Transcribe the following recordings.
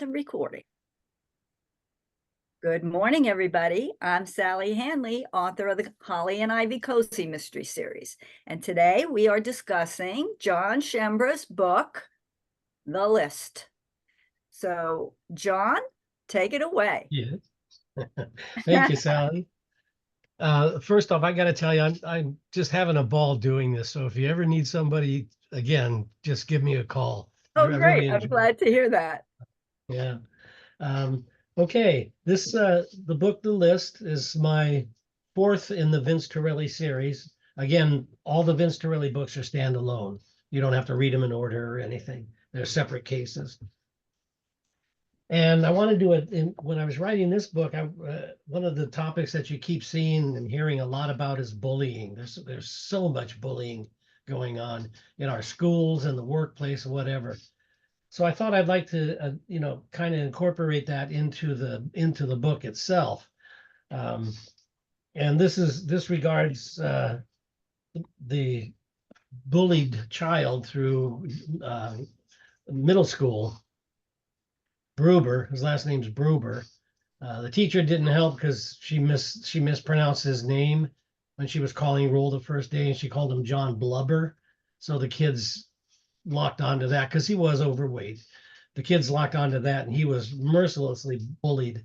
the recording. Good morning, everybody. I'm Sally Hanley, author of the Holly and Ivy Cozy Mystery Series. And today we are discussing John Schembra's book, The List. So, John, take it away. Yes. Thank you, Sally. First off, I got to tell you, I'm just having a ball doing this. So if you ever need somebody again, just give me a call. Oh, I great. really I'm enjoy glad to hear that. it. Yeah. Okay. The book, The List, is my fourth in the Vince Torelli series. Again, all the Vince Torelli books are standalone. You don't have to read them in order or anything. They're separate cases. And I want to do it when I was writing this book. One of the topics that you keep seeing and hearing a lot about is bullying. There's so much bullying going on in our schools and the workplace, whatever. So I thought I'd like to, kind of incorporate that into the book itself. And this regards the bullied child through middle school. Bruber, his last name's Bruber. The teacher didn't help because she mispronounced his name when she was calling roll the first day, and she called him John Blubber. So the kids locked onto that because he was overweight. The kids locked onto that, and he was mercilessly bullied.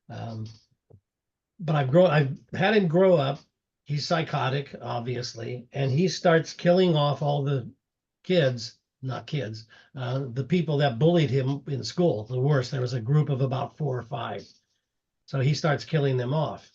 But I've had him grow up. He's psychotic, obviously, and he starts killing off all the kids, not kids, the people that bullied him in school. The worst, there was a group of about 4 or 5. So he starts killing them off.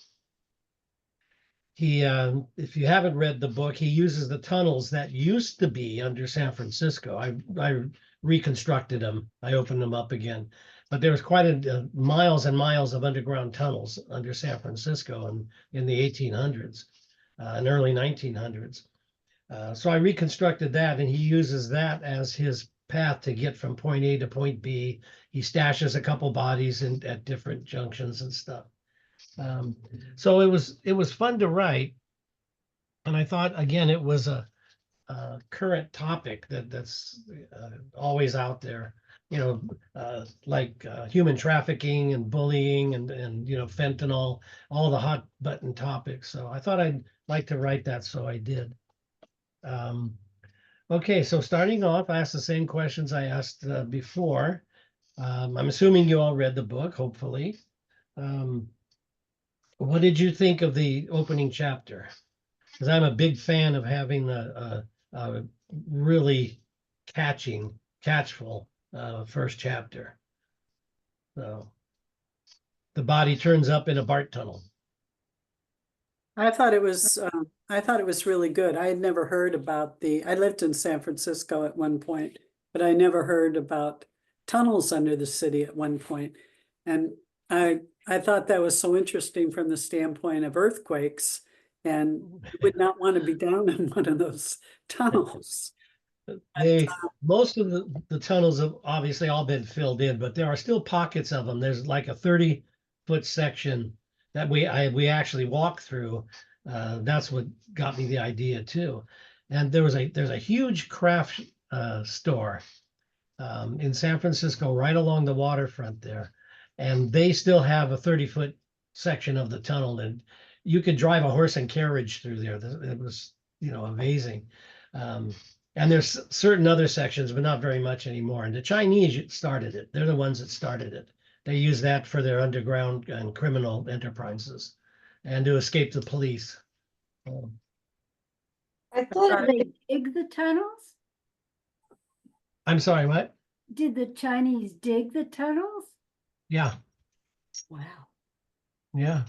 If you haven't read the book, he uses the tunnels that used to be under San Francisco. I reconstructed them. I opened them up again. But there was quite a miles and miles of underground tunnels under San Francisco in the 1800s and early 1900s. So I reconstructed that, and he uses that as his path to get from point A to point B. He stashes a couple bodies at different junctions and stuff. So it was fun to write, and I thought again it was a current topic that's always out there. Like human trafficking and bullying and fentanyl, all the hot button topics. So I thought I'd like to write that, so I did. Okay, so starting off, I asked the same questions I asked before. I'm assuming you all read the book, hopefully. What did you think of the opening chapter? Because I'm a big fan of having a really catchful first chapter. So the body turns up in a BART tunnel. I thought it was really good. I had never heard about I lived in San Francisco at one point, but I never heard about tunnels under the city at one point. And I thought that was so interesting from the standpoint of earthquakes, and you would not want to be down in one of those tunnels. Most of the tunnels have obviously all been filled in, but there are still pockets of them. There's like a 30-foot section that we actually walked through. That's what got me the idea too. And there's a huge craft store in San Francisco, right along the waterfront there, and they still have a 30-foot section of the tunnel, and you could drive a horse and carriage through there. It was amazing. And there's certain other sections, but not very much anymore. And the Chinese started it. They're the ones that started it. They use that for their underground and criminal enterprises and to escape the police. I thought they dig the tunnels. I'm sorry, what? Did the Chinese dig the tunnels? Yeah, Wow. yeah,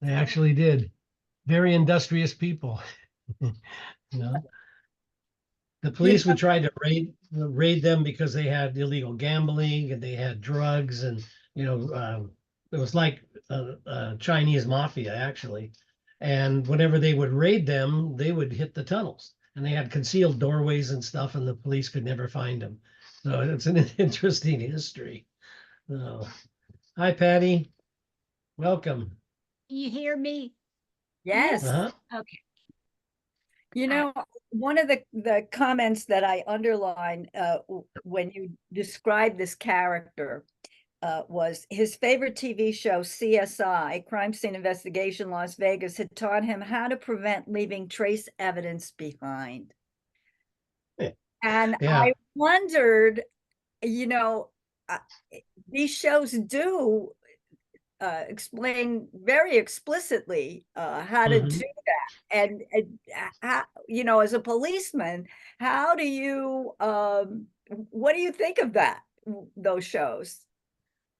they actually did. Very industrious people. The police would try to raid them because they had illegal gambling and they had drugs, and it was like a Chinese mafia actually. And whenever they would raid them, they would hit the tunnels, and they had concealed doorways and stuff, and the police could never find them. So it's an interesting history. Hi, Patty. Welcome. You hear me? Yes. Uh-huh. Okay. You know, one of the comments that I underlined when you described this character was his favorite TV show, CSI, Crime Scene Investigation Las Vegas, had taught him how to prevent leaving trace evidence behind. Yeah. And Yeah. I wondered, you know, these shows do explain very explicitly how to Mhm. do that. And how, you know, as a policeman, how do you, what do you think of that, those shows?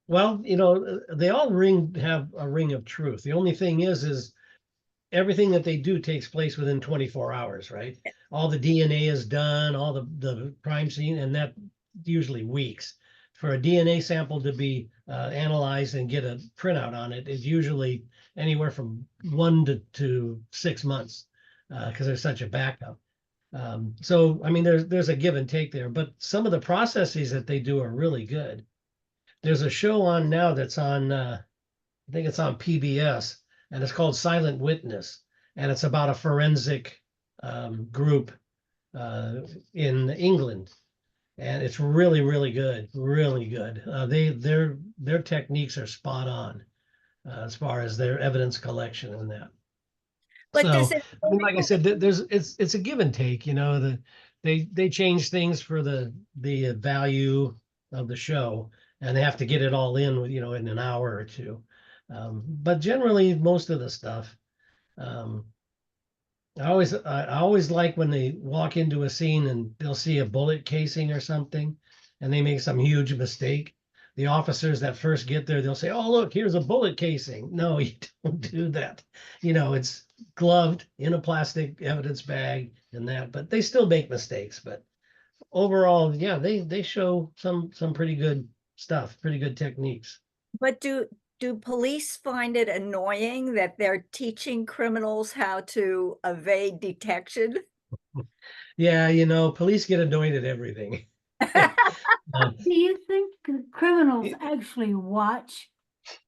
Well, they all have a ring of truth. The only thing is everything that they do takes place within 24 hours, right? All the DNA is done, all the crime scene, and that usually weeks. For a DNA sample to be analyzed and get a printout on it is usually anywhere from 1 to 6 months because there's such a backup. So, I mean, there's a give and take there, but some of the processes that they do are really good. There's a show on now that's on, I think it's on PBS, and it's called Silent Witness, and it's about a forensic group in England, and it's really, really good, really good. Their techniques are spot on as far as their evidence collection and that. But does So, it, I mean, like I said, it's a give and take. They change things for the value of the show, and they have to get it all in in an hour or two. But generally, most of the stuff. Um, I always like when they walk into a scene and they'll see a bullet casing or something, and they make some huge mistake. The officers that first get there, they'll say, "Oh, look, here's a bullet casing." No, you don't do that. It's gloved in a plastic evidence bag and that, but they still make mistakes. But overall, yeah, they show some pretty good stuff, pretty good techniques. but do police find it annoying that they're teaching criminals how to evade detection? Yeah, police get annoyed at everything. Do you think criminals Yeah. actually watch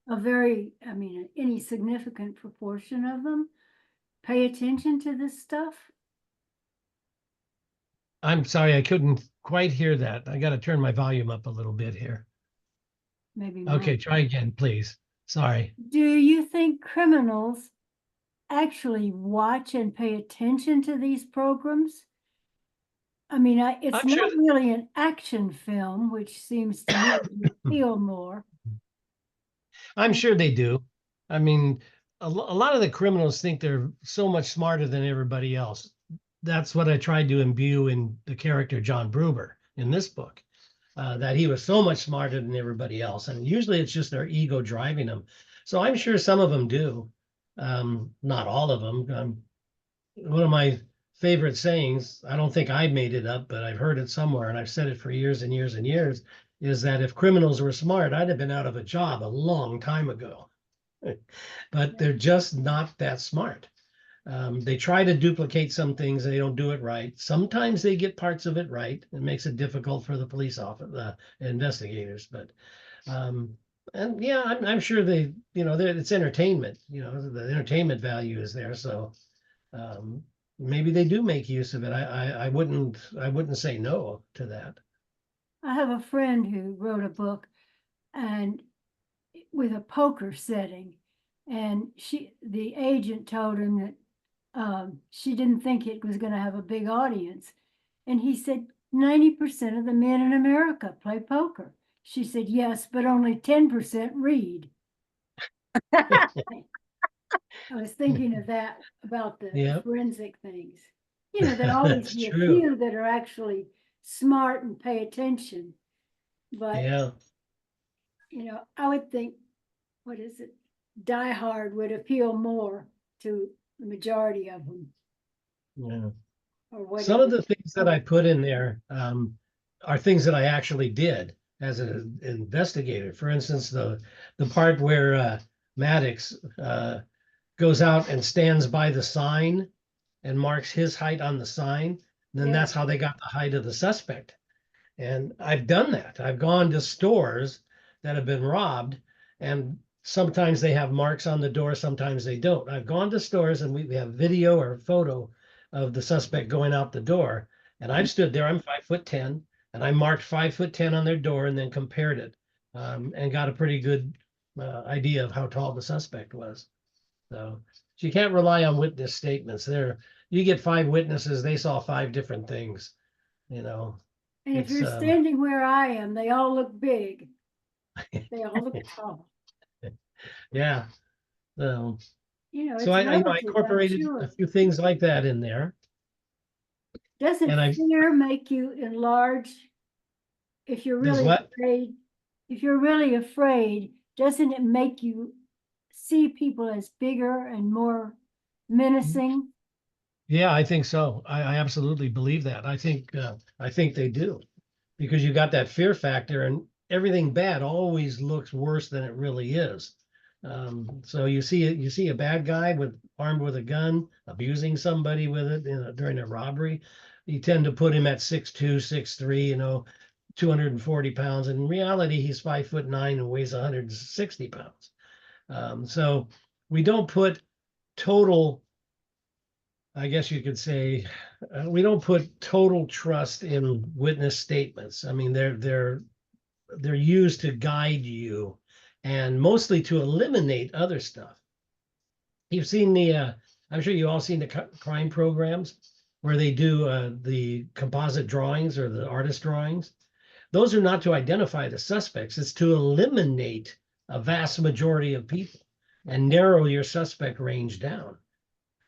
any significant proportion of them pay attention to this stuff? I'm sorry, I couldn't quite hear that. I got to turn my volume up a little bit here. Maybe Okay, mine. try again, please. Sorry. Do you think criminals actually watch and pay attention to these programs? I mean, it's I'm sure not really an action film, which seems to me to appeal more. I'm sure they do. I mean, a lot of the criminals think they're so much smarter than everybody else. That's what I tried to imbue in the character John Bruber in this book, that he was so much smarter than everybody else. And usually it's just their ego driving them. So I'm sure some of them do. Not all of them. One of my favorite sayings, I don't think I made it up, but I've heard it somewhere, and I've said it for years and years and years, is that if criminals were smart, I'd have been out of a job a long time ago. But they're just not that smart. They try to duplicate some things, they don't do it right. Sometimes they get parts of it right. It makes it difficult for the police office, the investigators. But and yeah, I'm sure it's entertainment. The entertainment value is there, so um, maybe they do make use of it. I wouldn't say no to that. I have a friend who wrote a book and with a poker setting, and the agent told him that she didn't think it was going to have a big audience, and he said 90% of the men in America play poker. She said yes, but only 10% read. I was thinking of that about the Yep. forensic things. There always That's be a true. few that are actually smart and pay attention. But, Yeah. I would think, what is it? Die Hard would appeal more to the majority of them, Yeah. or whatever. Some of the things that I put in there are things that I actually did as an investigator. For instance, the part where Maddox goes out and stands by the sign and marks his height on the sign, then Yeah. that's how they got the height of the suspect. And I've done that. I've gone to stores that have been robbed, and sometimes they have marks on the door, sometimes they don't. I've gone to stores and we have video or photo of the suspect going out the door. And I've stood there, I'm 5'10", and I marked 5'10" on their door and then compared it, and got a pretty good idea of how tall the suspect was. So you can't rely on witness statements. You get 5 witnesses, they saw 5 different things, you know. And if It's, you're standing where I am, they all look big. They all look tall. Yeah. So, You know, so it's I relative, I'm incorporated a sure. few things like that in there. Doesn't And fear make you enlarge? If you're Does really what? afraid, if you're really afraid, doesn't it make you see people as bigger and more menacing? Yeah, I think so. I absolutely believe that. I think they do, because you got that fear factor, and everything bad always looks worse than it really is. So you see a bad guy armed with a gun, abusing somebody with it during a robbery. You tend to put him at 6'2", 6'3", 240 pounds. In reality, he's 5'9" and weighs 160 pounds. So we don't put total, I guess you could say, we don't put total trust in witness statements. I mean, they're used to guide you, and mostly to eliminate other stuff. You've seen I'm sure you all seen the crime programs where they do the composite drawings or the artist drawings. Those are not to identify the suspects. It's to eliminate a vast majority of people and narrow your suspect range down.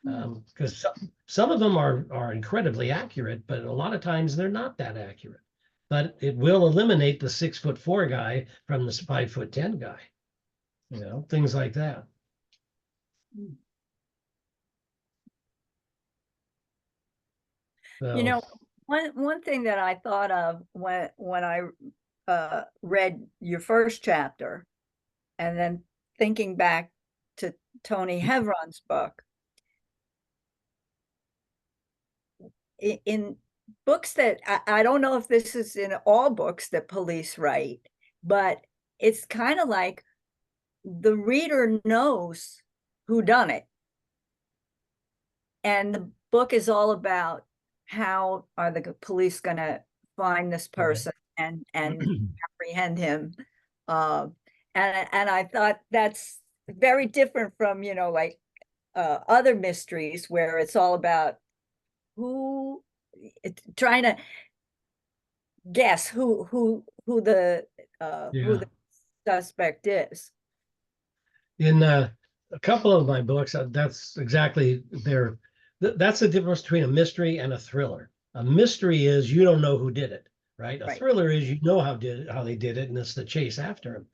Because some of them are incredibly accurate, but a lot of times they're not that accurate. But it will eliminate the 6'4" guy from the 5'10" guy. Things like that. You So, know, one thing that I thought of when I read your first chapter, and then thinking back to Tony Hevron's book, in books that I don't know if this is in all books that police write, but it's kind of like the reader knows who done it. And the book is all about how are the police going to find this person and apprehend him. And I thought that's very different from, like other mysteries where it's all about trying to guess who the suspect is. in a couple of my books, that's exactly that's the difference between a mystery and a thriller. A mystery is you don't know who did it, right? A Right. thriller is you know how they did it, and it's the chase after him.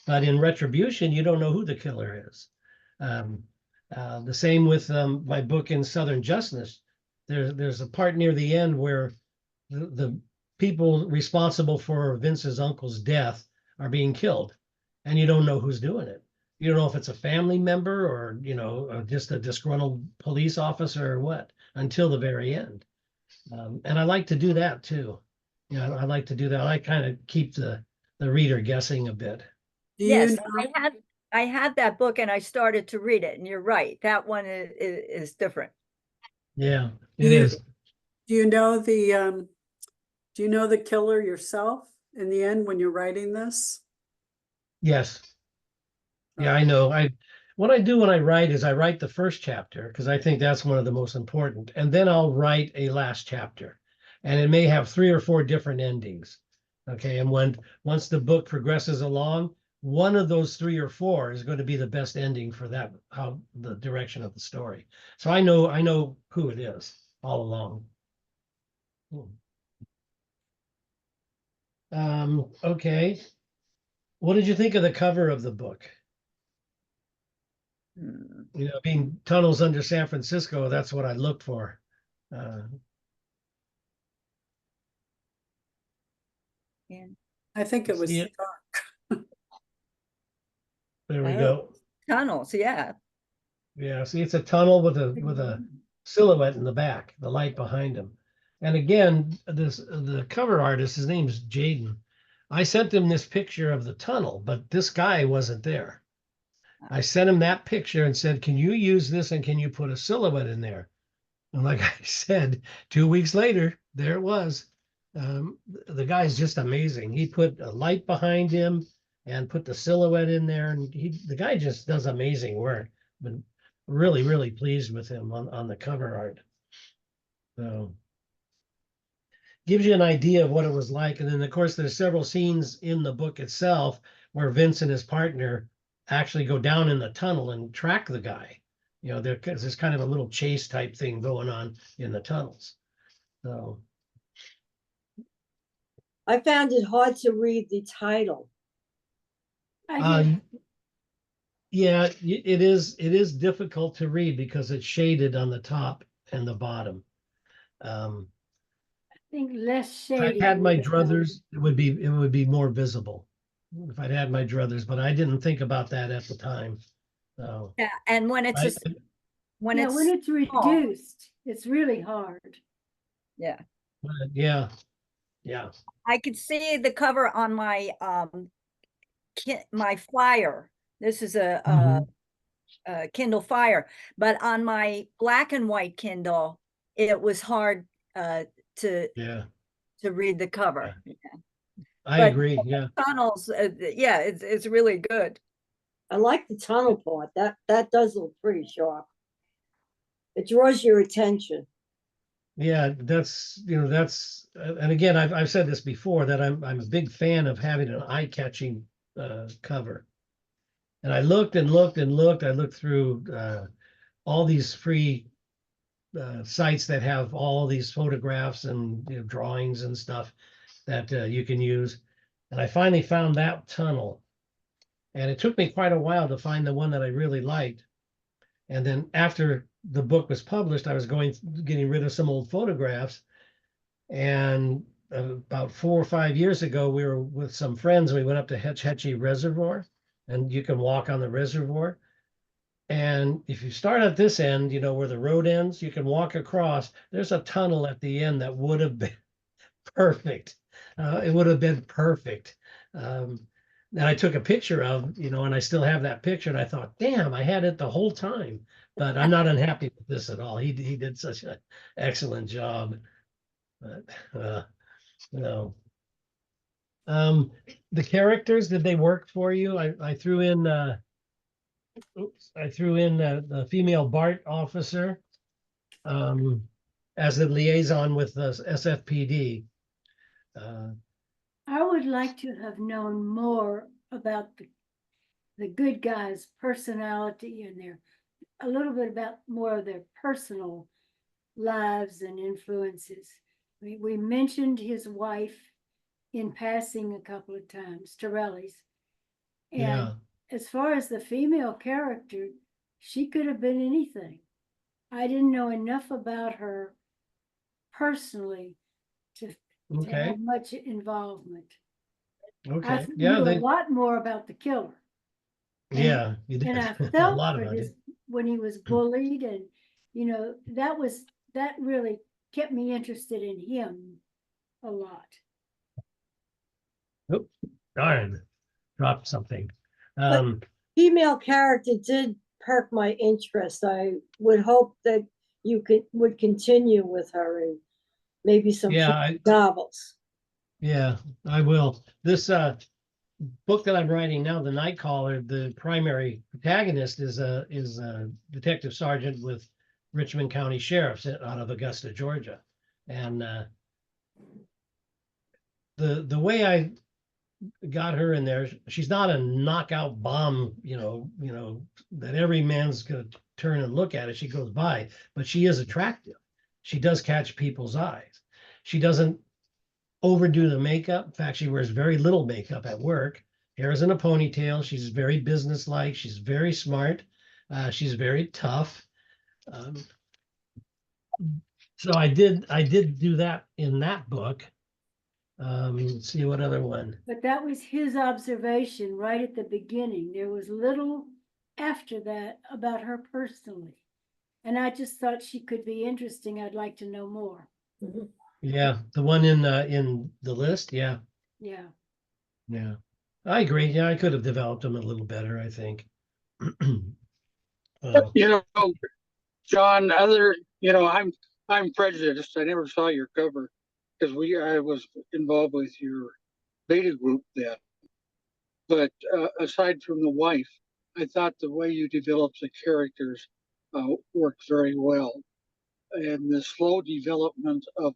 But in Retribution, you don't know who the killer is. The same with my book in Southern Justice. There's a part near the end where the people responsible for Vince's uncle's death are being killed, and you don't know who's doing it. You don't know if it's a family member or just a disgruntled police officer or what until the very end. And I like to do that too. I like to do that. I kind of keep the reader guessing a bit. Do Yes, you know, I had that book and I started to read it, and you're right. That one is different. Yeah, do it you, is. do you know the killer yourself in the end when you're writing this? Yes. Yeah, I know. What I do when I write is I write the first chapter because I think that's one of the most important, and then I'll write a last chapter, and it may have 3 or 4 different endings. Okay, and once the book progresses along, one of those 3 or 4 is going to be the best ending for how the direction of the story. So I know who it is all along. Okay. What did you think of the cover of the book? Being tunnels under San Francisco, that's what I looked for. Yeah. I think it was See it? There we Oh, go. tunnels, yeah. Yeah, see, it's a tunnel with a silhouette in the back, the light behind him. And again, the cover artist, his name's Jaden. I sent him this picture of the tunnel, but this guy wasn't there. I sent him that picture and said, can you use this and can you put a silhouette in there? And like I said, 2 weeks later, there it was. The guy's just amazing. He put a light behind him and put the silhouette in there, and the guy just does amazing work. Been really, really pleased with him on the cover art. So gives you an idea of what it was like. And then of course there's several scenes in the book itself where Vince and his partner actually go down in the tunnel and track the guy. You know, there's kind of a little chase type thing going on in the tunnels. So I found it hard to read the title. I did. yeah, it is difficult to read because it's shaded on the top and the bottom. Think less If I shady. had my would have druthers, it would be more visible. If I'd had my druthers, but I didn't think about that at the time. So Yeah, and when it's I, just, when Yeah, when it's it's small, reduced, it's really hard. yeah. yeah, yeah, I could see the cover on my my Fire. This is Mhm. a Kindle Fire, but on my black and white Kindle, it was hard to yeah. read the cover. I But agree. Yeah, tunnels, yeah, it's really good. I like the tunnel part. That does look pretty sharp. It draws your attention. yeah. And again, I've said this before that I'm a big fan of having an eye-catching cover. And I looked and looked and looked. I looked through all these free sites that have all these photographs and drawings and stuff that you can use. And I finally found that tunnel. And it took me quite a while to find the one that I really liked. And then after the book was published, I was getting rid of some old photographs. And about 4 or 5 years ago, we were with some friends. We went up to Hetch Hetchy Reservoir, and you can walk on the reservoir. And if you start at this end, where the road ends, you can walk across. There's a tunnel at the end that would have been perfect. It would have been perfect. That I took a picture of, and I still have that picture. And I thought, damn, I had it the whole time. But I'm not unhappy with this at all. He did such an excellent job. But no. The characters, did they work for you? I threw in the female BART officer as the liaison with the SFPD. I would like to have known more about the good guys' personality and a little bit about more of their personal lives and influences. We mentioned his wife in passing a couple of times, Torelli's. And Yeah. as far as the female character, she could have been anything. I didn't know enough about her personally to Okay. have much involvement. I Okay. knew a lot more about the killer. Yeah, you did And I a felt lot for about his it. when he was bullied, and that really kept me interested in him a lot. Oop, darn, dropped something. Female character did perk my interest. I would hope that you would continue with her in maybe some Yeah, novels. yeah, I will. This book that I'm writing now, The Night Caller, the primary protagonist is a detective sergeant with Richmond County Sheriff's out of Augusta, Georgia. And the way I got her in there, she's not a knockout bomb, that every man's gonna turn and look at as she goes by, but she is attractive. She does catch people's eyes. She doesn't overdo the makeup. In fact, she wears very little makeup at work. Hair is in a ponytail. She's very businesslike. She's very smart. She's very tough. So I did do that in that book. Let's see what other one. But that was his observation right at the beginning. There was little after that about her personally. And I just thought she could be interesting. I'd like to know more. Yeah, the one in the list. Yeah, Yeah. yeah. I agree. Yeah, I could have developed them a little better, I think. You know, John, I'm prejudiced. I never saw your cover because I was involved with your beta group then. But aside from the wife, I thought the way you developed the characters worked very well, and the slow development of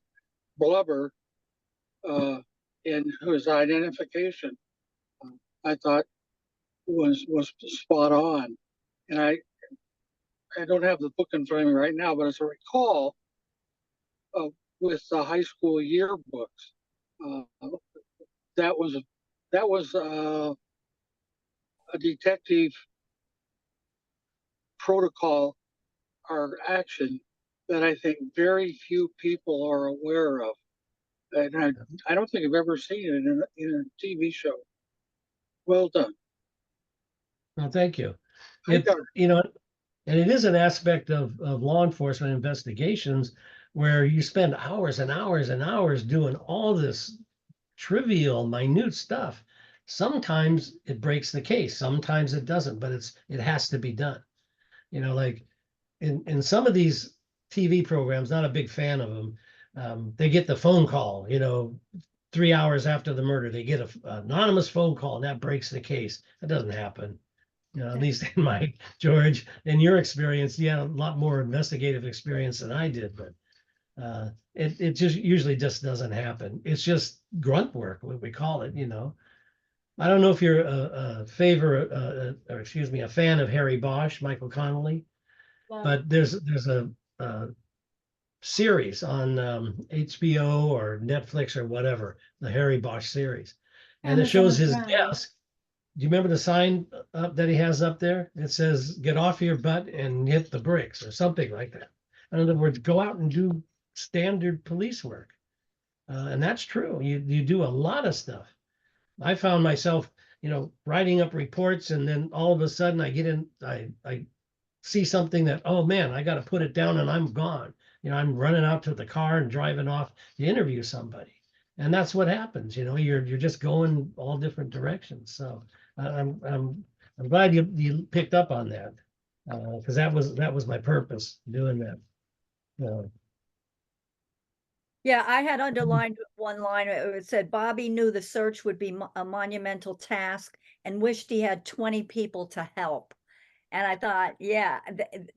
Blubber and his identification, I thought was spot on. And I don't have the book in front of me right now, but as I recall, uh, with the high school yearbooks, uh, that was a detective protocol or action that I think very few people are aware of, and I don't think I've ever seen it in a TV show. Well done. Well, thank you. I It, got you know, and it is an aspect of law enforcement investigations where you spend hours and hours and hours doing all this trivial, minute stuff. Sometimes it breaks the case, sometimes it doesn't, but it has to be done. Like in some of these TV programs, not a big fan of them. They get the phone call, 3 hours after the murder, they get an anonymous phone call, and that breaks the case. That doesn't happen. At least in George, in your experience, you had a lot more investigative experience than I did, but it just usually just doesn't happen. It's just grunt work, what we call it. I don't know if you're a fan of Harry Bosch, Michael Connolly, but there's a series on HBO or Netflix or whatever, the Harry Bosch series, and it shows his Prime. desk. Do you remember the sign up that he has up there? It says, "Get off your butt and hit the bricks," or something like that. In other words, go out and do standard police work. And that's true. You do a lot of stuff. I found myself, writing up reports, and then all of a sudden I see something that, oh man, I got to put it down and I'm gone. I'm running out to the car and driving off to interview somebody. And that's what happens. You're just going all different directions. So I'm glad you picked up on that, because that was my purpose doing that. Yeah, I had underlined one line. It said Bobby knew the search would be a monumental task and wished he had 20 people to help. And I thought, yeah,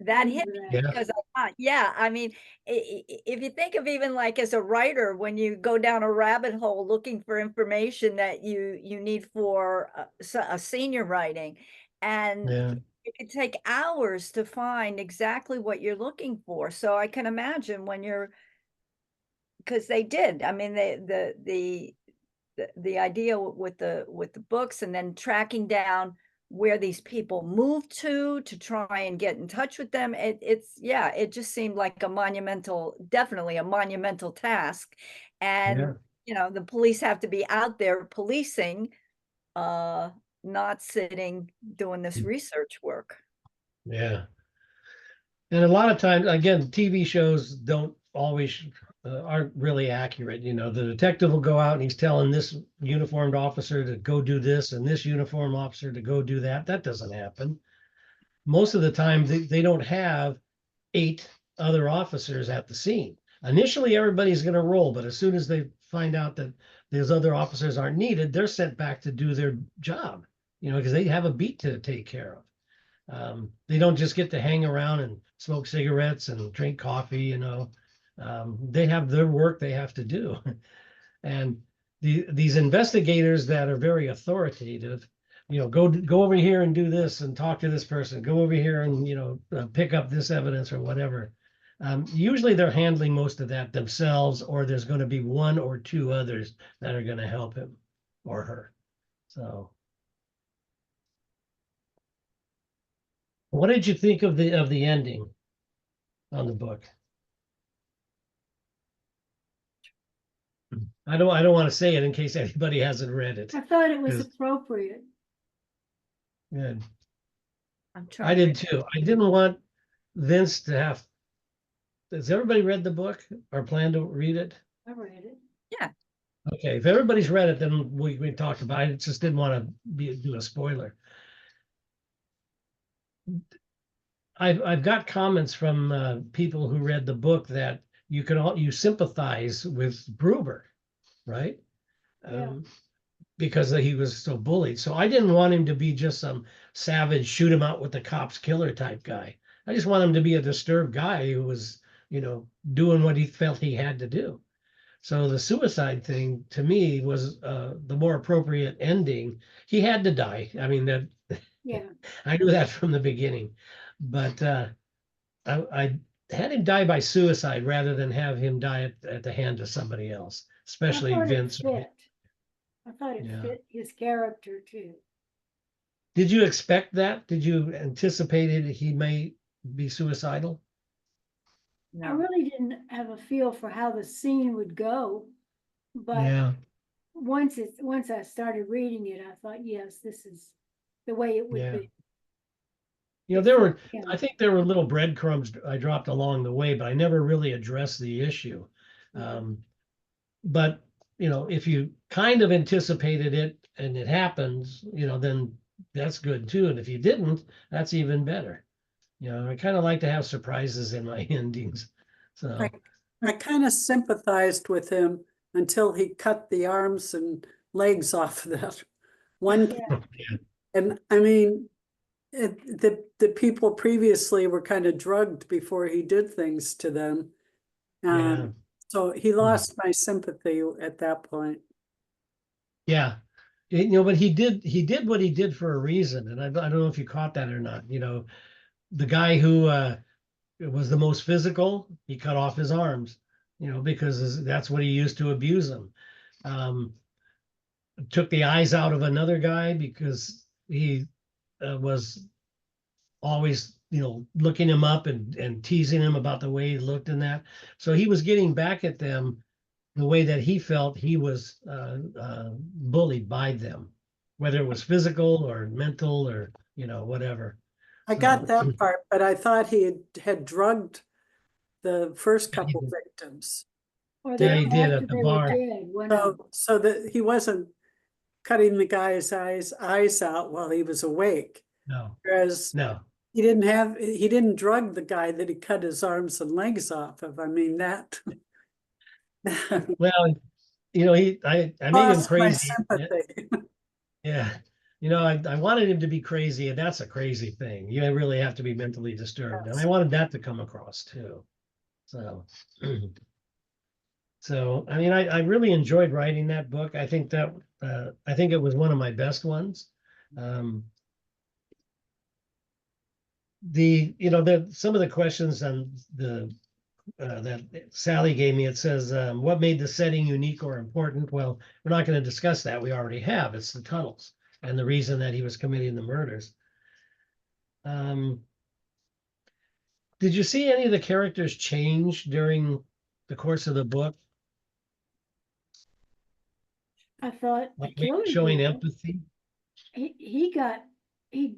that hit me Yeah. because I thought, yeah, I mean, if you think of even like as a writer, when you go down a rabbit hole looking for information that you need for a senior writing, and Yeah. it could take hours to find exactly what you're looking for. So I can imagine when because they did. I mean, the idea with the books and then tracking down where these people moved to try and get in touch with them. It just seemed like definitely a monumental task. And, the police have to be out there policing, not sitting doing this research work. Yeah. And a lot of times, again, TV shows don't always aren't really accurate. The detective will go out and he's telling this uniformed officer to go do this and this uniformed officer to go do that. That doesn't happen. Most of the time, they don't have 8 other officers at the scene. Initially, everybody's going to roll, but as soon as they find out that those other officers aren't needed, they're sent back to do their job, because they have a beat to take care of. They don't just get to hang around and smoke cigarettes and drink coffee. They have their work they have to do. And these investigators that are very authoritative, go over here and do this and talk to this person, go over here and, pick up this evidence or whatever. Usually they're handling most of that themselves, or there's going to be 1 or 2 others that are going to help him or her. So. What did you think of the ending on the book? I don't want to say it in case anybody hasn't read it. I thought it was 'Cause- appropriate. Good. I'm I trying. did too. I didn't want Vince to have. Has everybody read the book or plan to read it? I read it. Yeah. Okay, if everybody's read it, then we talked about it. I just didn't want to do a spoiler. I've got comments from people who read the book that you sympathize with Gruber, right? Yeah. Because he was so bullied. So I didn't want him to be just some savage, shoot him out with the cops killer type guy. I just want him to be a disturbed guy who was, doing what he felt he had to do. So the suicide thing to me was the more appropriate ending. He had to die. I mean, that Yeah. I knew that from the beginning, but I had him die by suicide rather than have him die at the hand of somebody else, I especially thought it Vince. fit. I thought it Yeah. fit his character too. Did you expect that? Did you anticipate it? He may be suicidal? I No, really didn't have a feel for how the scene would go, but Yeah, once I started reading it, I thought, yes, this is the way it would yeah. be. You know, It there fit were, him. I think there were little breadcrumbs I dropped along the way, but I never really addressed the issue. Mhm. But, if you kind of anticipated it and it happens, then that's good too. And if you didn't, that's even better. I kind of like to have surprises in my endings. So, I kind of sympathized with him until he cut the arms and legs off of that one. Yeah. And I mean, the people previously were kind of drugged before he did things to them. yeah, So he lost my sympathy at that point. yeah. But he did what he did for a reason. And I don't know if you caught that or not. The guy who was the most physical, he cut off his arms, because that's what he used to abuse him. Um, took the eyes out of another guy because he was always, looking him up and teasing him about the way he looked and that. So he was getting back at them the way that he felt he was bullied by them, whether it was physical or mental or, whatever. I got that part, but I thought he had drugged the first Yeah, he couple did. victims. Or Yeah, they, he did after at the they were bar. dead, one of them. So that he wasn't cutting the guy's eyes out while he was awake. No, Whereas no. he didn't drug the guy that he cut his arms and legs off of. I mean, that Well, I made him lost my crazy. sympathy. Yeah. I wanted him to be crazy, and that's a crazy thing. You really have to be mentally disturbed. And I wanted that to come across too. So, I mean, I really enjoyed writing that book. I think it was one of my best ones. Um, some of the questions on that Sally gave me, it says, what made the setting unique or important? Well, we're not going to discuss that. We already have. It's the tunnels and the reason that he was committing the murders. Did you see any of the characters change during the course of the book? I thought the Like maybe killer showing did. empathy? He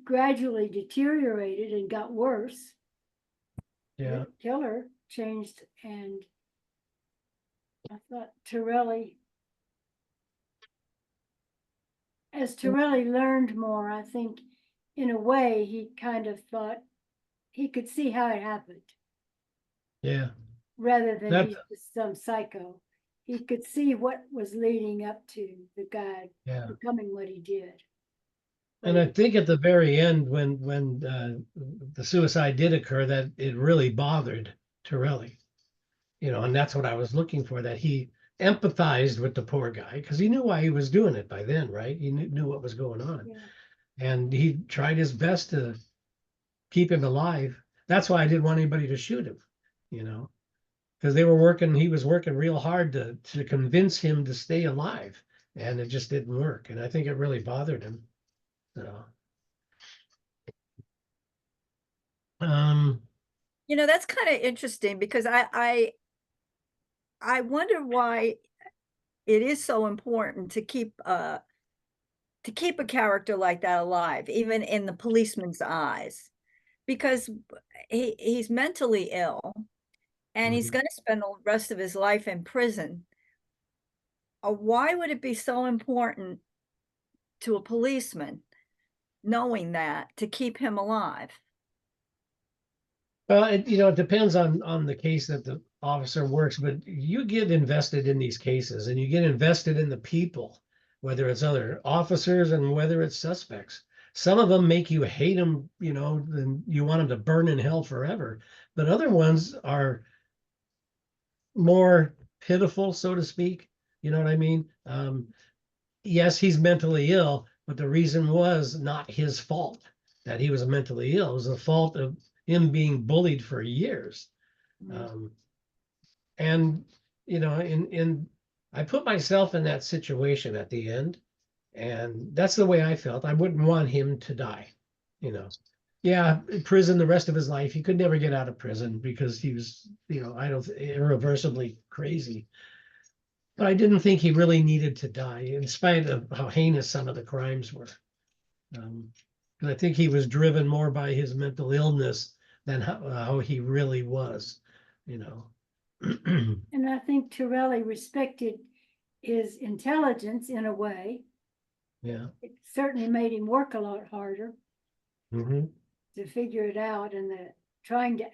gradually deteriorated and got worse. Yeah. The killer changed, and I thought Torelli, as Torelli learned more, I think in a way he kind of thought he could see how it happened Yeah. rather than That, he's just some psycho. He could see what was leading up to the guy yeah. becoming what he did. And I think at the very end, when the suicide did occur, that it really bothered Torelli, and that's what I was looking for, that he empathized with the poor guy because he knew why he was doing it by then, right? He knew what was going on. Yeah. And he tried his best to keep him alive. That's why I didn't want anybody to shoot him, because he was working real hard to convince him to stay alive, and it just didn't work. And I think it really bothered him. So, um, that's kind of interesting because I wonder why it is so important to keep a character like that alive, even in the policeman's eyes, because he's mentally ill and he's Mhm. going to spend the rest of his life in prison. Why would it be so important to a policeman knowing that to keep him alive? Well, it depends on the case that the officer works, but you get invested in these cases and you get invested in the people, whether it's other officers and whether it's suspects. Some of them make you hate them, and you want them to burn in hell forever. But other ones are more pitiful, so to speak. You know what I mean? Yes, he's mentally ill, but the reason was not his fault that he was mentally ill. It was the fault of him being bullied for years. Um, and in I put myself in that situation at the end, and that's the way I felt. I wouldn't want him to die, you know. Yeah, prison the rest of his life. He could never get out of prison because he was, I don't irreversibly crazy. But I didn't think he really needed to die, in spite of how heinous some of the crimes were. And I think he was driven more by his mental illness than how he really was, you know. And I think Torelli respected his intelligence in a way. Yeah. It certainly made him work a lot harder Hmm. to figure it out, and trying to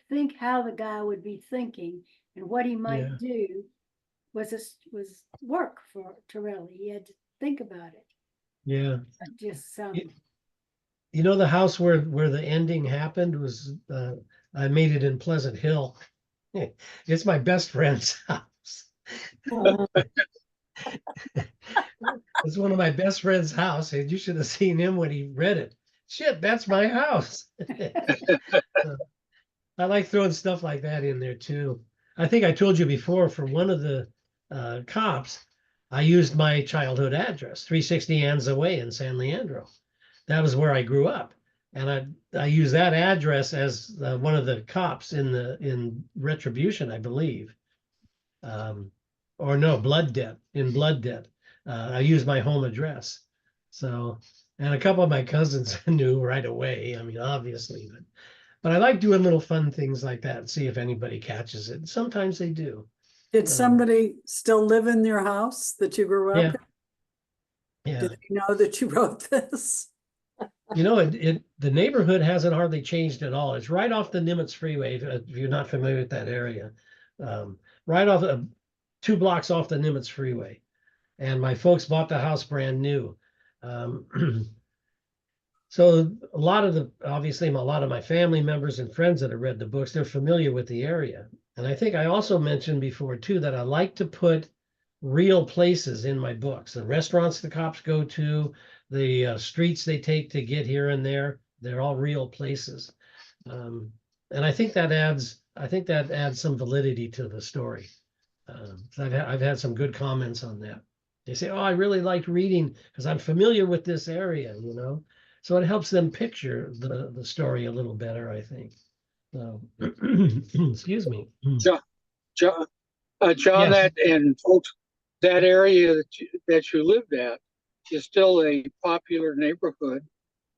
think how the guy would be thinking and what he might Yeah. do was work for Torelli. He had to think about it. Yeah. Just The house where the ending happened was I made it in Pleasant Hill. It's my best friend's house. Uh, It's one of my best friend's house, and you should have seen him when he read it. Shit, that's my house. I like throwing stuff like that in there too. I think I told you before, for one of the cops, I used my childhood address, 360 Anza Way in San Leandro. That was where I grew up, and I used that address as one of the cops in Retribution, I believe, or no, Blood Debt. In Blood Debt, I used my home address. So, and a couple of my cousins knew right away. I mean, obviously, but I like doing little fun things like that and see if anybody catches it. Sometimes they do. Did somebody still live in your house that you grew up Yeah. in? Yeah. Did they know that you wrote this? The neighborhood hasn't hardly changed at all. It's right off the Nimitz Freeway, if you're not familiar with that area. Right off 2 blocks off the Nimitz Freeway. And my folks bought the house brand new. So obviously a lot of my family members and friends that have read the books, they're familiar with the area. And I think I also mentioned before too that I like to put real places in my books. The restaurants the cops go to, the streets they take to get here and there, they're all real places. And I think that adds some validity to the story. So I've had some good comments on that. They say, "Oh, I really liked reading because I'm familiar with this area," So it helps them picture the story a little better, I think. So, excuse me. John, John, John, Yes. and folks, that area that you lived at is still a popular neighborhood.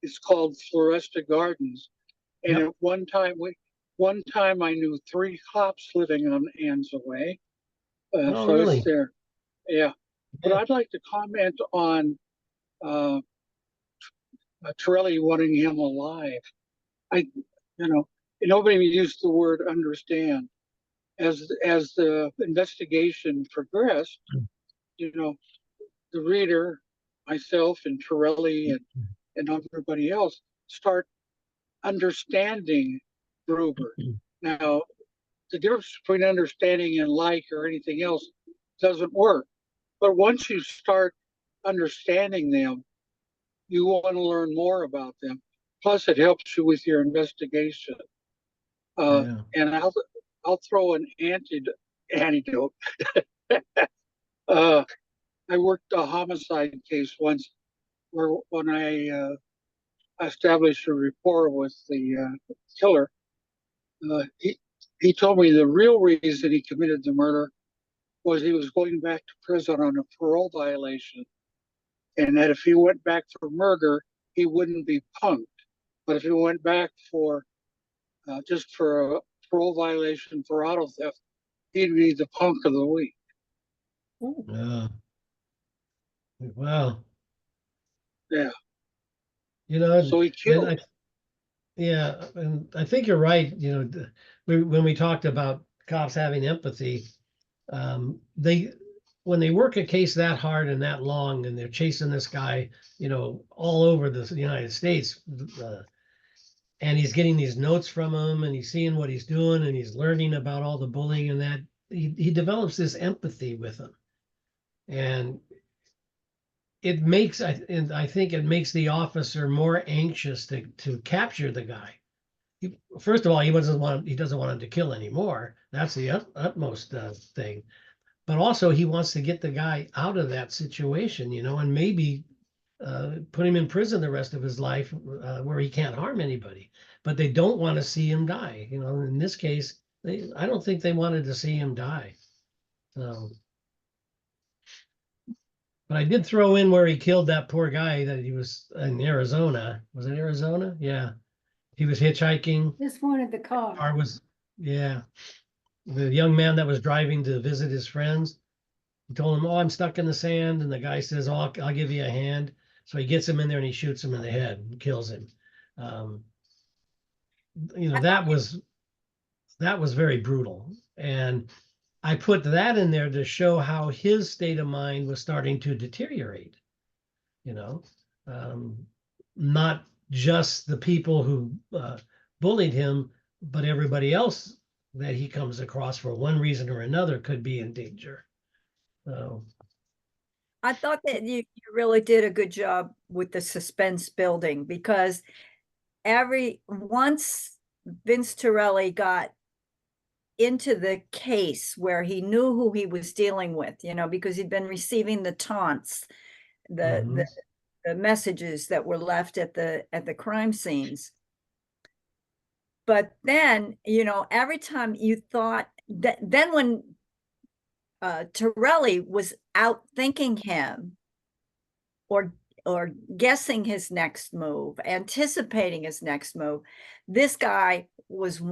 It's called Floresta Gardens, and Yep. at one time I knew 3 cops living on Anza Way. Oh, So really? it's there. Yeah. But Yeah. I'd like to comment on Torelli wanting him alive. I, nobody used the word understand. As the investigation progressed, you know, the reader, myself and Torelli and everybody else start understanding Gruber. Now, the difference between understanding and like or anything else doesn't work. But once you start understanding them, you want to learn more about them. Plus, it helps you with your investigation. Yeah. And I'll throw an antidote. uh, I worked a homicide case once where when I established a rapport with the killer, he told me the real reason he committed the murder was he was going back to prison on a parole violation, and that if he went back for murder, he wouldn't be punked. But if he went back for just for a parole violation for auto theft, he'd be the punk of the week. Yeah. Wow. Yeah. You know, So he and killed. Yeah, and I think you're right. You know, when we talked about cops having empathy, they when they work a case that hard and that long, and they're chasing this guy, you know, all over the United States, and he's getting these notes from him, and he's seeing what he's doing, and he's learning about all the bullying and that he develops this empathy with him, and I think it makes the officer more anxious to capture the guy. First of all, he doesn't want him to kill anymore. That's the utmost thing. But also, he wants to get the guy out of that situation, you know, and maybe put him in prison the rest of his life where he can't harm anybody. But they don't want to see him die. You know, in this case, I don't think they wanted to see him die. So, but I did throw in where he killed that poor guy that he was in Arizona. Was it Arizona? Yeah. He was hitchhiking. Just wanted the car. Car was, yeah. The young man that was driving to visit his friends, he told him, "Oh, I'm stuck in the sand." And the guy says, "Oh, I'll give you a hand." So he gets him in there and he shoots him in the head and kills him. Um, you know, that was very brutal. And I put that in there to show how his state of mind was starting to deteriorate, you know, um, not just the people who bullied him, but everybody else that he comes across for one reason or another could be in danger. So, I thought that you really did a good job with the suspense building, because once Vince Torelli got into the case where he knew who he was dealing with, you know, because he'd been receiving the taunts, the the messages that were left at the crime scenes. But then, you know, every time you thought that, then when Torelli was outthinking him, or guessing his next move, anticipating his next move, this guy was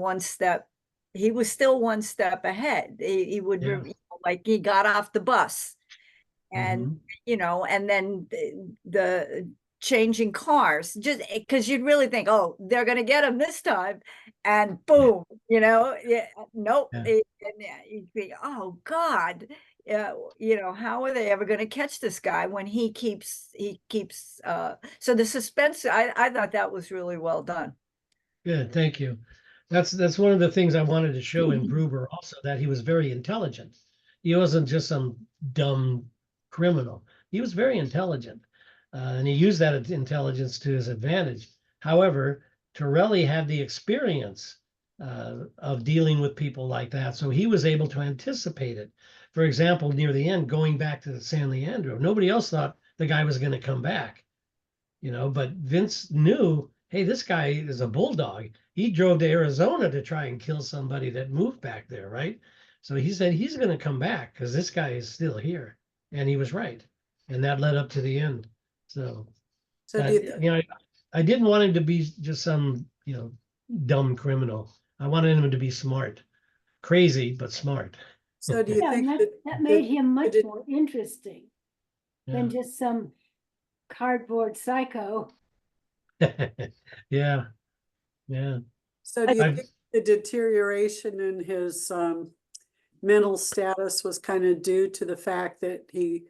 he was still one step ahead. He would, yeah. you know, like he got off the bus, and Mhm. you know, and then the changing cars, just because you'd really think, oh, they're gonna get him this time, and boom, you know, yeah, nope. Yeah. And you'd think, oh God, you know, how are they ever going to catch this guy when he keeps so the suspense, I thought that was really well done. Good, thank you. That's one of the things I wanted to show in Gruber also, that he was very intelligent. He wasn't just some dumb criminal. He was very intelligent, and he used that intelligence to his advantage. However, Torelli had the experience of dealing with people like that, so he was able to anticipate it. For example, near the end, going back to San Leandro, nobody else thought the guy was going to come back, you know, but Vince knew, hey, this guy is a bulldog. He drove to Arizona to try and kill somebody that moved back there, right? So he said he's going to come back because this guy is still here. And he was right. And that led up to the end. So, So do you, you know, I didn't want him to be just some, you know, dumb criminal. I wanted him to be smart, crazy, but smart. so do you Yeah, think and that, that made him much did- more interesting Yeah. than just some cardboard psycho. Yeah. Yeah. so do you I've- think the deterioration in his mental status was kind of due to the fact that he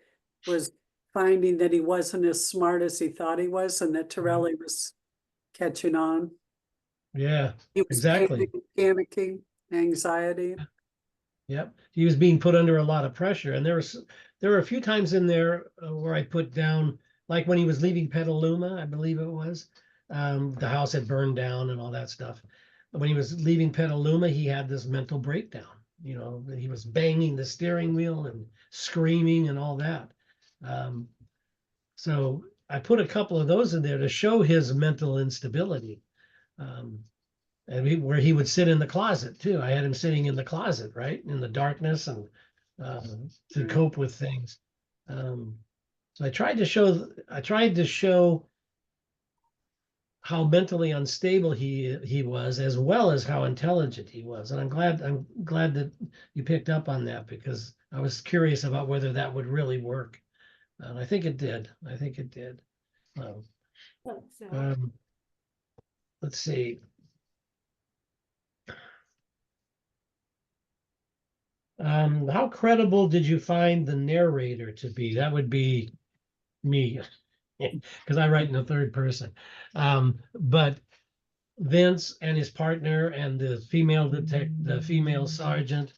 was finding that he wasn't as smart as he thought he was, and that Torelli was catching on? Yeah, He was exactly. panicking, anxiety. Yep, he was being put under a lot of pressure, and there were a few times in there where I put down, like when he was leaving Petaluma, I believe it was, the house had burned down and all that stuff. But when he was leaving Petaluma, he had this mental breakdown. You know, he was banging the steering wheel and screaming and all that. Um, so I put a couple of those in there to show his mental instability. Um, and where he would sit in the closet too. I had him sitting in the closet, right, in the darkness, and to cope with things. So I tried to show how mentally unstable he was, as well as how intelligent he was. And I'm glad that you picked up on that, because I was curious about whether that would really work. And I think it did. I think it did. So Um, let's see. How credible did you find the narrator to be? That would be me, because I write in the third person. But Vince and his partner and the female sergeant.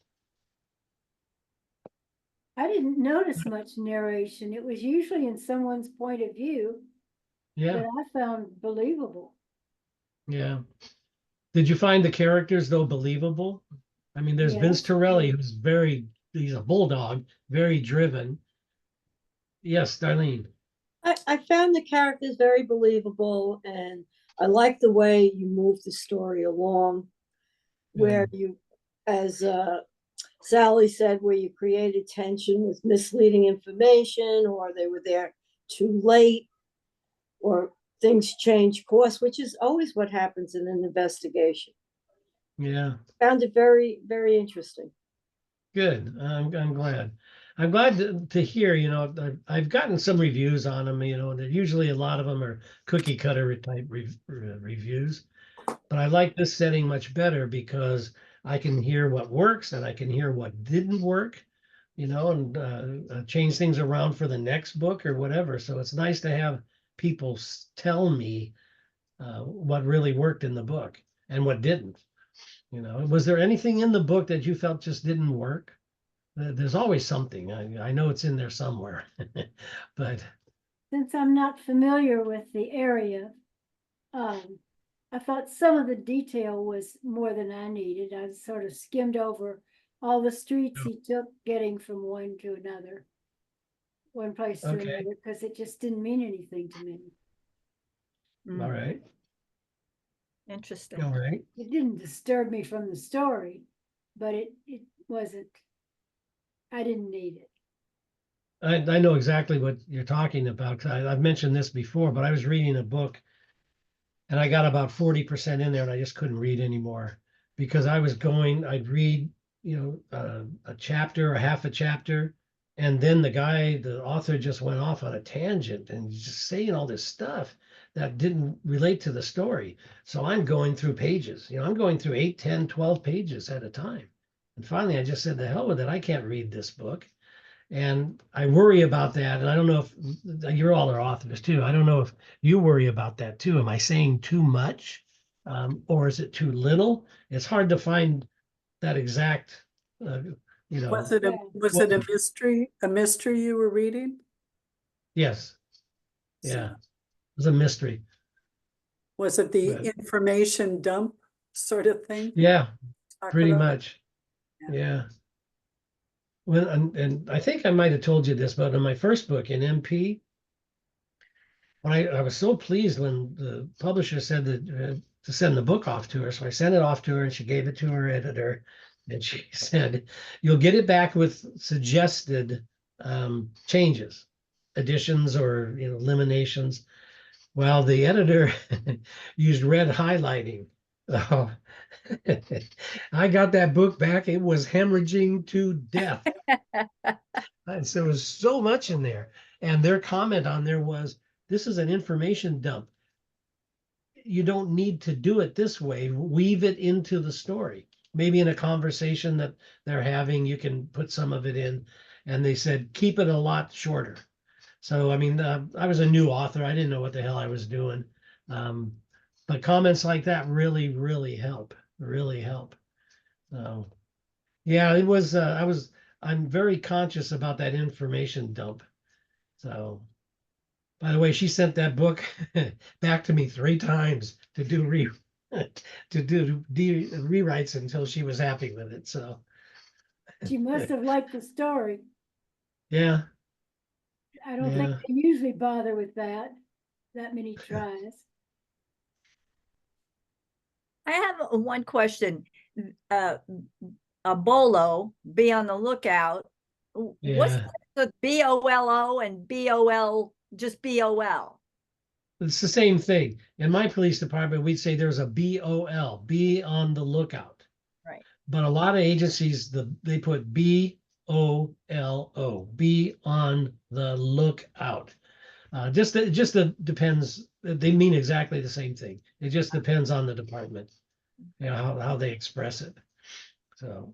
I didn't notice much narration. It was usually in someone's point of view Yeah, that I found believable. yeah. Did you find the characters though believable? I mean, there's Vince Yes. Torelli, he's a bulldog, very driven. Yes, Darlene. I found the characters very believable, and I like the way you move the story along, where you, as Sally said, where you created tension with misleading information, or they were there too late, or things change course, which is always what happens in an investigation. Yeah, Found it very, very interesting. good. I'm glad. I'm glad to hear, I've gotten some reviews on them, that usually a lot of them are cookie cutter type reviews. But I like this setting much better because I can hear what works and I can hear what didn't work, and change things around for the next book or whatever. So it's nice to have people tell me what really worked in the book and what didn't. Was there anything in the book that you felt just didn't work? There's always something. I know it's in there somewhere, but Since I'm not familiar with the area, I thought some of the detail was more than I needed. I sort of skimmed over all the streets he took getting from one to another, one place to Okay. another, because it just didn't mean anything to me. all right, Interesting. all right. It didn't disturb me from the story, but it wasn't, I didn't need it. I know exactly what you're talking about. 'Cause I've mentioned this before, but I was reading a book and I got about 40% in there and I just couldn't read anymore because I'd read, a chapter or half a chapter. And then the author just went off on a tangent and just saying all this stuff that didn't relate to the story. So I'm going through pages, I'm going through 8, 10, 12 pages at a time. And finally, I just said, the hell with it. I can't read this book. And I worry about that. And I don't know if you're all our authors too. I don't know if you worry about that too. Am I saying too much? Or is it too little? It's hard to find that exact, Was it Yeah. was it a mystery? A mystery you were reading? yes. Yeah. It was a mystery. Was it the But- information dump sort of thing? Yeah, Talk pretty about? much. Yeah. Yeah. Well, and I think I might have told you this, but in my first book in MP, when I was so pleased when the publisher said that to send the book off to her. So I sent it off to her and she gave it to her editor. And she said, you'll get it back with suggested changes, additions or eliminations. Well, the editor used red highlighting. Oh, I got that book back. It was hemorrhaging to death. And so there was so much in there. And their comment on there was, this is an information dump. You don't need to do it this way. Weave it into the story. Maybe in a conversation that they're having, you can put some of it in. And they said, keep it a lot shorter. So, I mean, I was a new author. I didn't know what the hell I was doing. But comments like that really, really help. Really help. So, yeah, it was, I'm very conscious about that information dump. So, by the way, she sent that book back to me 3 times to do rewrites until she was happy with it. So, She must have liked the story. yeah, I don't think they usually bother with that many tries. I have one question. A bolo, be on the lookout. What's yeah. the BOLO and BOL, just BOL? It's the same thing. In my police department, we'd say there's a BOL, be on the lookout. Right. But a lot of agencies, they put BOLO, be on the lookout. Just depends they mean exactly the same thing. It just depends on the department, you know, how they express it. So.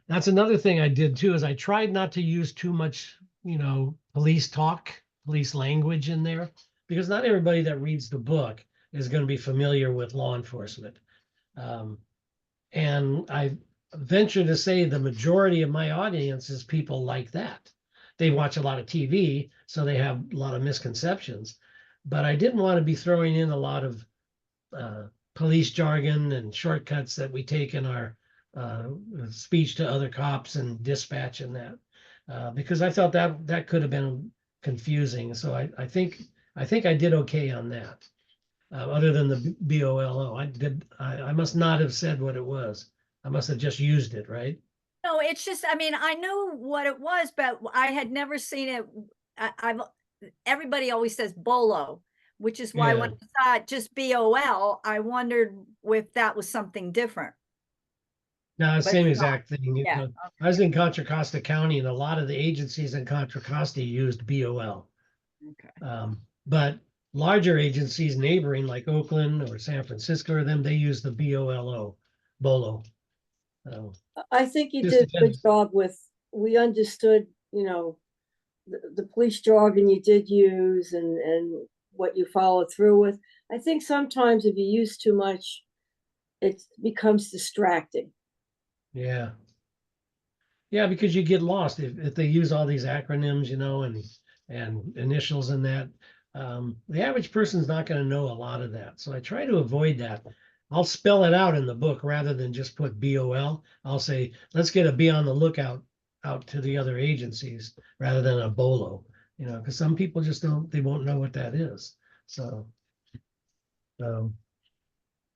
That's another thing I did too, is I tried not to use too much, you know, police talk, police language in there, because not everybody that reads the book is going to be familiar with law enforcement. And I venture to say the majority of my audience is people like that. They watch a lot of TV, so they have a lot of misconceptions. But I didn't want to be throwing in a lot of police jargon and shortcuts that we take in our speech to other cops and dispatch and that, because I thought that could have been confusing. So I think I did okay on that. Other than the BOLO, I must not have said what it was. I must have just used it, right? No, it's just, I mean, I knew what it was, but I had never seen it. Everybody always says bolo, which is why when I saw just BOL, I wondered if that was something different. No, But same it's not. exact thing. You Yeah, know, I was in Contra Costa County, and a lot of the agencies in Contra Costa used BOL. Okay. But larger agencies neighboring like Oakland or San Francisco or them, they use the BOLO. I think you Just did a good depends. job with, we understood, you know, the police jargon you did use and what you followed through with. I think sometimes if you use too much, it becomes distracting. Yeah. Yeah, because you get lost if they use all these acronyms, you know, and initials and that. The average person's not going to know a lot of that. So I try to avoid that. I'll spell it out in the book rather than just put BOL. I'll say, let's get a be on the lookout out to the other agencies rather than a BOLO, you know, because some people just they won't know what that is. So,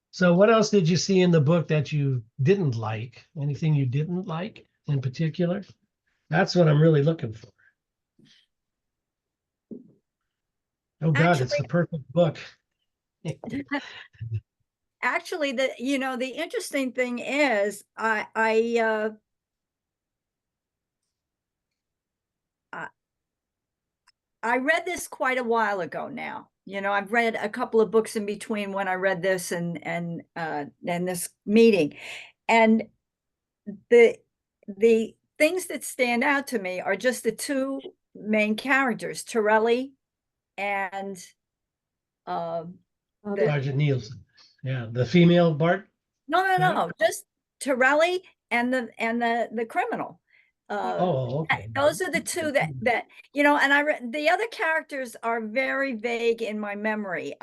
so what else did you see in the book that you didn't like? Anything you didn't like in particular? That's what I'm really looking for. Oh God, it's the perfect book. Actually, the interesting thing is I read this quite a while ago now. You know, I've read a couple of books in between when I read this and this meeting. And the things that stand out to me are just the two main characters, Torelli and Sergeant Nielsen. Yeah, the female Bart. no, just Torelli and the criminal. Okay. Those are the two that you know, and I read the other characters are very vague in my memory.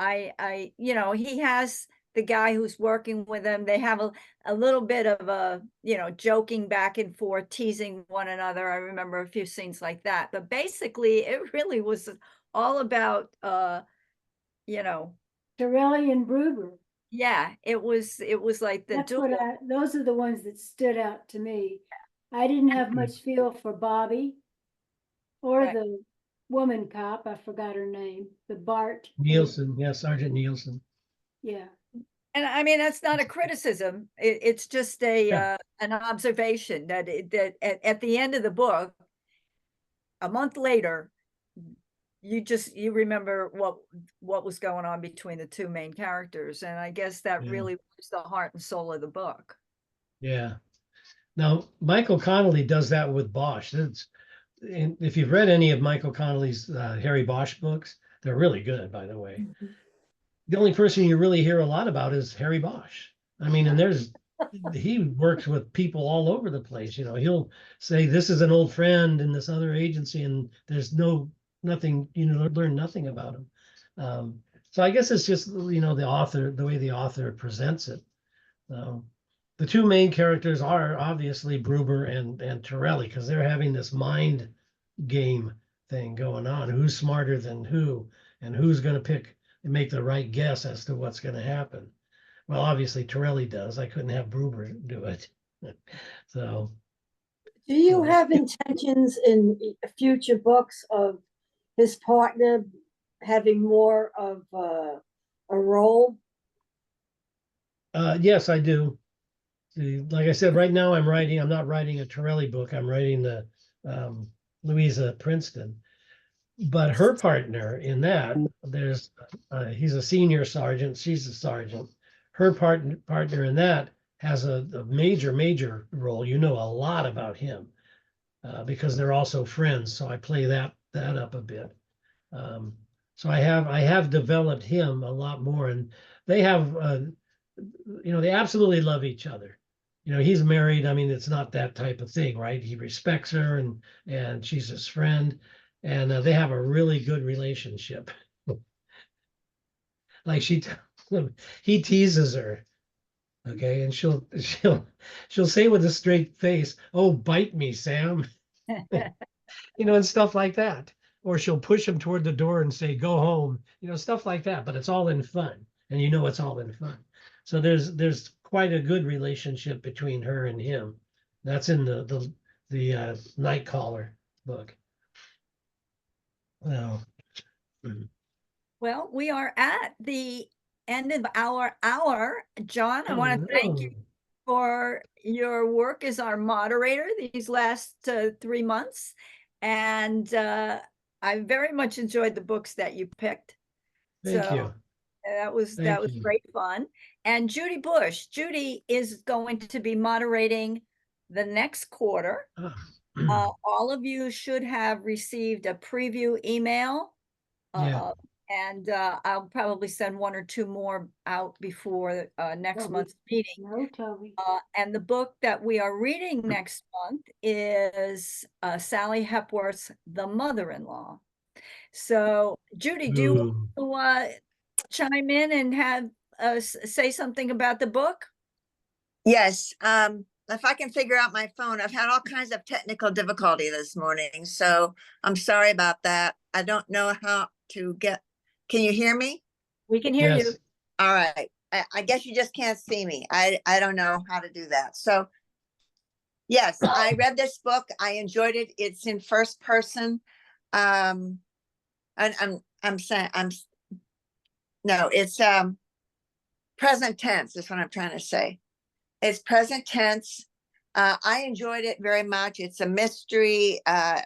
You know, he has the guy who's working with him. They have a little bit of a, you know, joking back and forth, teasing one another. I remember a few scenes like that. But basically, it really was all about you know, Torelli and Bruber. yeah, it was like the That's duel. what those are the ones that stood out to me. I didn't have much feel for Bobby or Right. the woman cop. I forgot her name. The Bart. Nielsen, yeah, Sergeant Nielsen. Yeah. And I mean, that's not a criticism. It's just Yeah. an observation that at the end of the book, a month later, you remember what was going on between the two main characters, and I guess that really was the heart and soul of the book. Yeah. Now Michael Connelly does that with Bosch. If you've read any of Michael Connelly's Harry Bosch books, they're really good, by the way. The only person you really hear a lot about is Harry Bosch. I mean, and he works with people all over the place. You know, he'll say this is an old friend in this other agency, and there's nothing, you know, learn nothing about him. So I guess it's just, you know, the way the author presents it. The two main characters are obviously Bruber and Torelli, because they're having this mind game thing going on. Who's smarter than who, and who's going to pick and make the right guess as to what's going to happen. Well, obviously Torelli does. I couldn't have Bruber do it. So, Do you have intentions in future books of his partner having more of a role? yes, I do. See, like I said, right now I'm not writing a Torelli book. I'm writing the Louisa Princeton. But her partner in that, he's a senior sergeant, she's a sergeant. Her partner in that has a major role. You know a lot about him because they're also friends. So I play that up a bit. So I have developed him a lot more, and they have they absolutely love each other. He's married. I mean, it's not that type of thing, right? He respects her, and she's his friend, and they have a really good relationship. Like he teases her, okay, and she'll say with a straight face, "Oh, bite me, Sam," and stuff like that. Or she'll push him toward the door and say, "Go home," stuff like that. But it's all in fun, and it's all in fun. So there's quite a good relationship between her and him. That's in the Nightcaller book. Well, Well, we are at the end of our hour. John, I want to thank you for your work as our moderator these last 3 months. And I very much enjoyed the books that you picked. Thank So you. that was Thank you. great fun. And Judy Bush, Judy is going to be moderating the next quarter. All of you should have received a preview email. Yeah. And I'll probably send 1 or 2 more out before next Toby. month's meeting. No, Toby. And the book that we are reading next month is Sally Hepworth's The Mother-in-Law. So, Judy, do you want to chime in and have say something about the book? Yes, if I can figure out my phone, I've had all kinds of technical difficulty this morning, so I'm sorry about that. I don't know how to can you hear me? We can hear you. Yes. All right. I guess you just can't see me. I don't know how to do that. So yes, I read this book. I enjoyed it. It's in first person. And it's present tense is what I'm trying to say. It's present tense. I enjoyed it very much. It's a mystery. I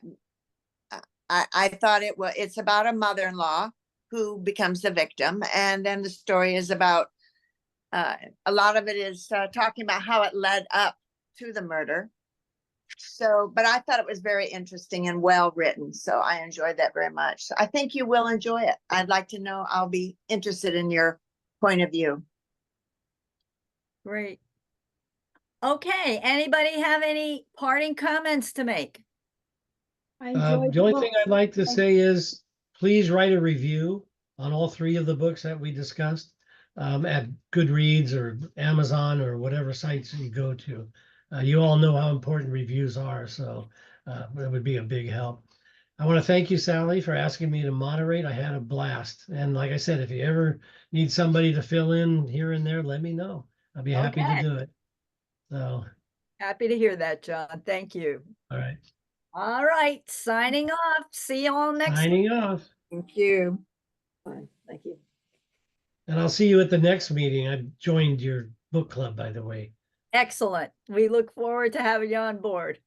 thought it's about a mother-in-law who becomes the victim. And then the story is about, a lot of it is talking about how it led up to the murder. So, but I thought it was very interesting and well written. So I enjoyed that very much. So I think you will enjoy it. I'd like to know, I'll be interested in your point of view. Great. Okay, anybody have any parting comments to make? I enjoyed The only book. thing I'd like to say is please write a review on all 3 of the books that we discussed at Goodreads or Amazon or whatever sites you go to. You all know how important reviews are, so it would be a big help. I want to thank you, Sally, for asking me to moderate. I had a blast. And like I said, if you ever need somebody to fill in here and there, let me know. I'll be happy to Okay. do it. So, Happy to hear that, John. Thank you. all right. All right, signing off. See you all next. Signing off. Thank you. Fine, thank you. And I'll see you at the next meeting. I've joined your book club, by the way. Excellent. We look forward to having you on board.